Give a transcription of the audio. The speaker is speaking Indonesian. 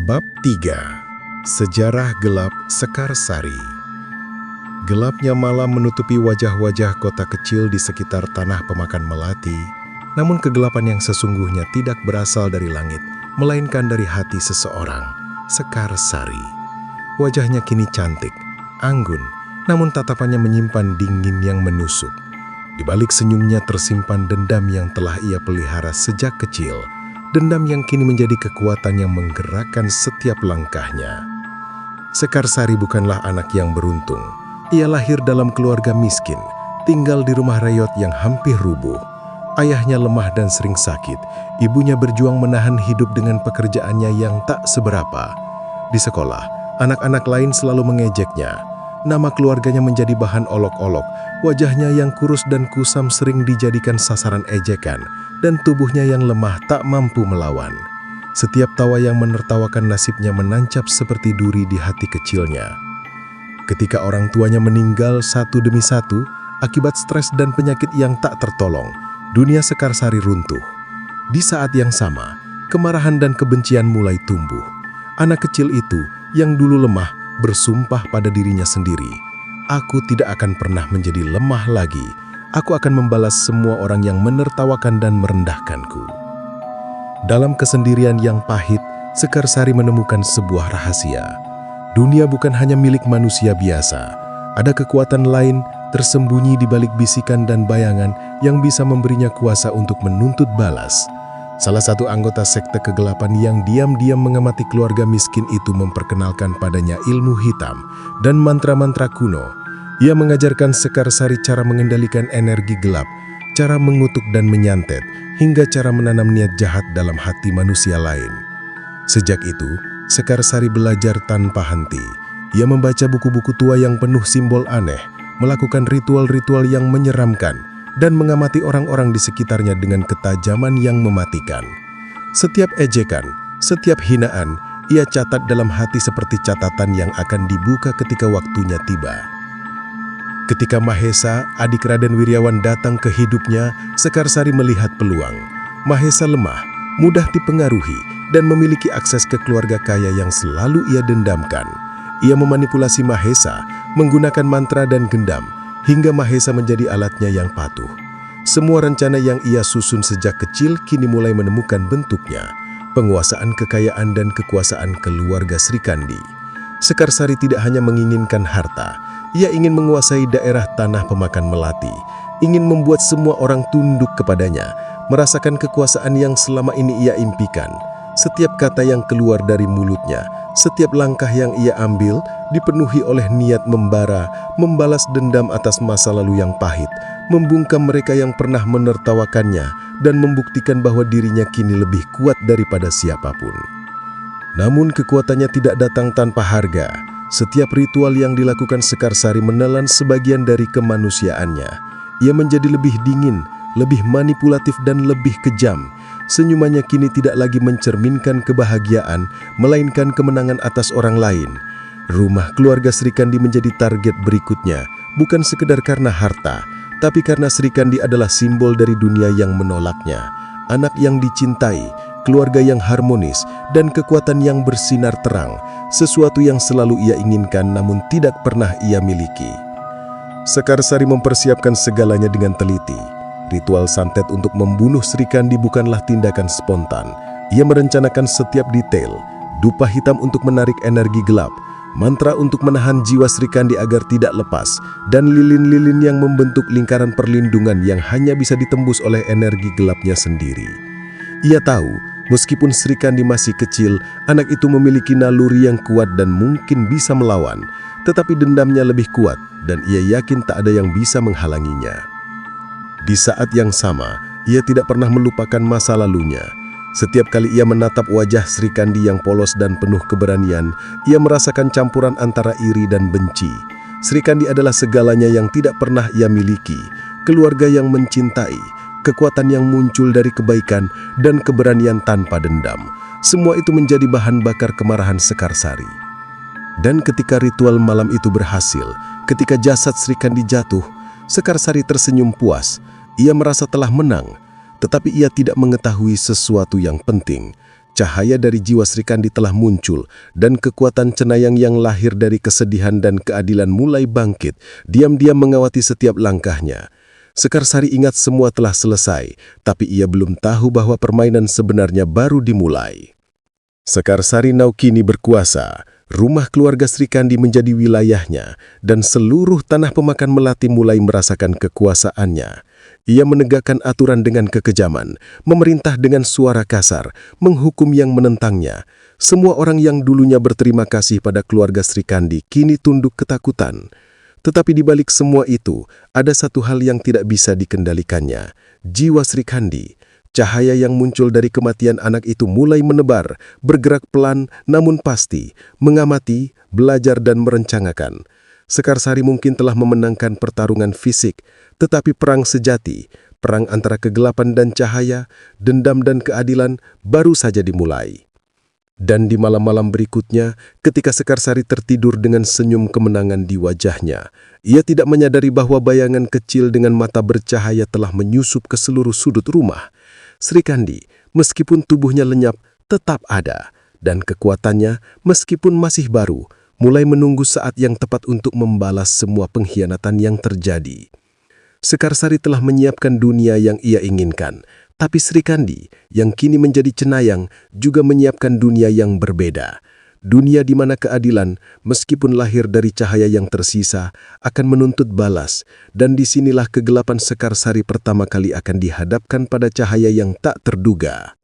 Bab 3. Sejarah Gelap Sekarsari. Gelapnya malam menutupi wajah-wajah kota kecil di sekitar tanah pemakan melati, namun kegelapan yang sesungguhnya tidak berasal dari langit, melainkan dari hati seseorang, Sekarsari. Wajahnya kini cantik, anggun, namun tatapannya menyimpan dingin yang menusuk. Di balik senyumnya tersimpan dendam yang telah ia pelihara sejak kecil, dendam yang kini menjadi kekuatan yang menggerakkan setiap langkahnya. Sekarsari bukanlah anak yang beruntung. Ia lahir dalam keluarga miskin, tinggal di rumah rayot yang hampir rubuh. Ayahnya lemah dan sering sakit. Ibunya berjuang menahan hidup dengan pekerjaannya yang tak seberapa. Di sekolah, anak-anak lain selalu mengejeknya. Nama keluarganya menjadi bahan olok-olok. Wajahnya yang kurus dan kusam sering dijadikan sasaran ejekan, dan tubuhnya yang lemah tak mampu melawan. Setiap tawa yang menertawakan nasibnya menancap seperti duri di hati kecilnya. Ketika orang tuanya meninggal satu demi satu, akibat stres dan penyakit yang tak tertolong, dunia Sekarsari runtuh. Di saat yang sama, kemarahan dan kebencian mulai tumbuh. Anak kecil itu, yang dulu lemah, bersumpah pada dirinya sendiri, "Aku tidak akan pernah menjadi lemah lagi. Aku akan membalas semua orang yang menertawakan dan merendahkanku." Dalam kesendirian yang pahit, Sekarsari menemukan sebuah rahasia. Dunia bukan hanya milik manusia biasa. Ada kekuatan lain tersembunyi di balik bisikan dan bayangan yang bisa memberinya kuasa untuk menuntut balas. Salah satu anggota sekte kegelapan yang diam-diam mengamati keluarga miskin itu memperkenalkan padanya ilmu hitam dan mantra-mantra kuno. Ia mengajarkan Sekarsari cara mengendalikan energi gelap, cara mengutuk dan menyantet, hingga cara menanam niat jahat dalam hati manusia lain. Sejak itu, Sekarsari belajar tanpa henti. Ia membaca buku-buku tua yang penuh simbol aneh, melakukan ritual-ritual yang menyeramkan, dan mengamati orang-orang di sekitarnya dengan ketajaman yang mematikan. Setiap ejekan, setiap hinaan, ia catat dalam hati seperti catatan yang akan dibuka ketika waktunya tiba. Ketika Mahesa, adik Raden Wiryawan datang ke hidupnya, Sekarsari melihat peluang. Mahesa lemah, mudah dipengaruhi, dan memiliki akses ke keluarga kaya yang selalu ia dendamkan. Ia memanipulasi Mahesa, menggunakan mantra dan gendam, hingga Mahesa menjadi alatnya yang patuh. Semua rencana yang ia susun sejak kecil kini mulai menemukan bentuknya. Penguasaan kekayaan dan kekuasaan keluarga Srikandi. Sekarsari tidak hanya menginginkan harta, ia ingin menguasai daerah tanah pemakan melati, ingin membuat semua orang tunduk kepadanya, merasakan kekuasaan yang selama ini ia impikan. Setiap kata yang keluar dari mulutnya, setiap langkah yang ia ambil, dipenuhi oleh niat membara, membalas dendam atas masa lalu yang pahit, membungkam mereka yang pernah menertawakannya, dan membuktikan bahwa dirinya kini lebih kuat daripada siapapun. Namun kekuatannya tidak datang tanpa harga. Setiap ritual yang dilakukan Sekarsari menelan sebagian dari kemanusiaannya. Ia menjadi lebih dingin, lebih manipulatif dan lebih kejam. Senyumannya kini tidak lagi mencerminkan kebahagiaan, melainkan kemenangan atas orang lain. Rumah keluarga Srikandi menjadi target berikutnya, bukan sekedar karena harta, tapi karena Srikandi adalah simbol dari dunia yang menolaknya. Anak yang dicintai, keluarga yang harmonis, dan kekuatan yang bersinar terang, sesuatu yang selalu ia inginkan namun tidak pernah ia miliki. Sekarsari mempersiapkan segalanya dengan teliti. Ritual santet untuk membunuh Srikandi bukanlah tindakan spontan. Ia merencanakan setiap detail, dupa hitam untuk menarik energi gelap, mantra untuk menahan jiwa Srikandi agar tidak lepas, dan lilin-lilin yang membentuk lingkaran perlindungan yang hanya bisa ditembus oleh energi gelapnya sendiri. Ia tahu, meskipun Srikandi masih kecil, anak itu memiliki naluri yang kuat dan mungkin bisa melawan, tetapi dendamnya lebih kuat, dan ia yakin tak ada yang bisa menghalanginya. Di saat yang sama, ia tidak pernah melupakan masa lalunya. Setiap kali ia menatap wajah Srikandi yang polos dan penuh keberanian, ia merasakan campuran antara iri dan benci. Srikandi adalah segalanya yang tidak pernah ia miliki, keluarga yang mencintai, kekuatan yang muncul dari kebaikan, dan keberanian tanpa dendam. Semua itu menjadi bahan bakar kemarahan Sekarsari. Dan ketika ritual malam itu berhasil, ketika jasad Srikandi jatuh, Sekarsari tersenyum puas. Ia merasa telah menang, tetapi ia tidak mengetahui sesuatu yang penting. Cahaya dari jiwa Sri Kandi telah muncul, dan kekuatan cenayang yang lahir dari kesedihan dan keadilan mulai bangkit, diam-diam mengawati setiap langkahnya. Sekarsari ingat semua telah selesai, tapi ia belum tahu bahwa permainan sebenarnya baru dimulai. Sekarsari Now kini berkuasa. Rumah keluarga Sri Kandi menjadi wilayahnya, dan seluruh tanah pemakan melati mulai merasakan kekuasaannya. Ia menegakkan aturan dengan kekejaman, memerintah dengan suara kasar, menghukum yang menentangnya. Semua orang yang dulunya berterima kasih pada keluarga Sri Kandi kini tunduk ketakutan. Tetapi di balik semua itu, ada satu hal yang tidak bisa dikendalikannya, jiwa Sri Kandi. Cahaya yang muncul dari kematian anak itu mulai menebar, bergerak pelan namun pasti, mengamati, belajar dan merencanakan. Sekarsari mungkin telah memenangkan pertarungan fisik, tetapi perang sejati, perang antara kegelapan dan cahaya, dendam dan keadilan baru saja dimulai. Dan di malam-malam berikutnya, ketika Sekarsari tertidur dengan senyum kemenangan di wajahnya, ia tidak menyadari bahwa bayangan kecil dengan mata bercahaya telah menyusup ke seluruh sudut rumah. Sri Kandi, meskipun tubuhnya lenyap, tetap ada, dan kekuatannya, meskipun masih baru, mulai menunggu saat yang tepat untuk membalas semua pengkhianatan yang terjadi. Sekarsari telah menyiapkan dunia yang ia inginkan, tapi Sri Kandi, yang kini menjadi cenayang, juga menyiapkan dunia yang berbeda. Dunia di mana keadilan, meskipun lahir dari cahaya yang tersisa, akan menuntut balas, dan disinilah kegelapan Sekarsari pertama kali akan dihadapkan pada cahaya yang tak terduga.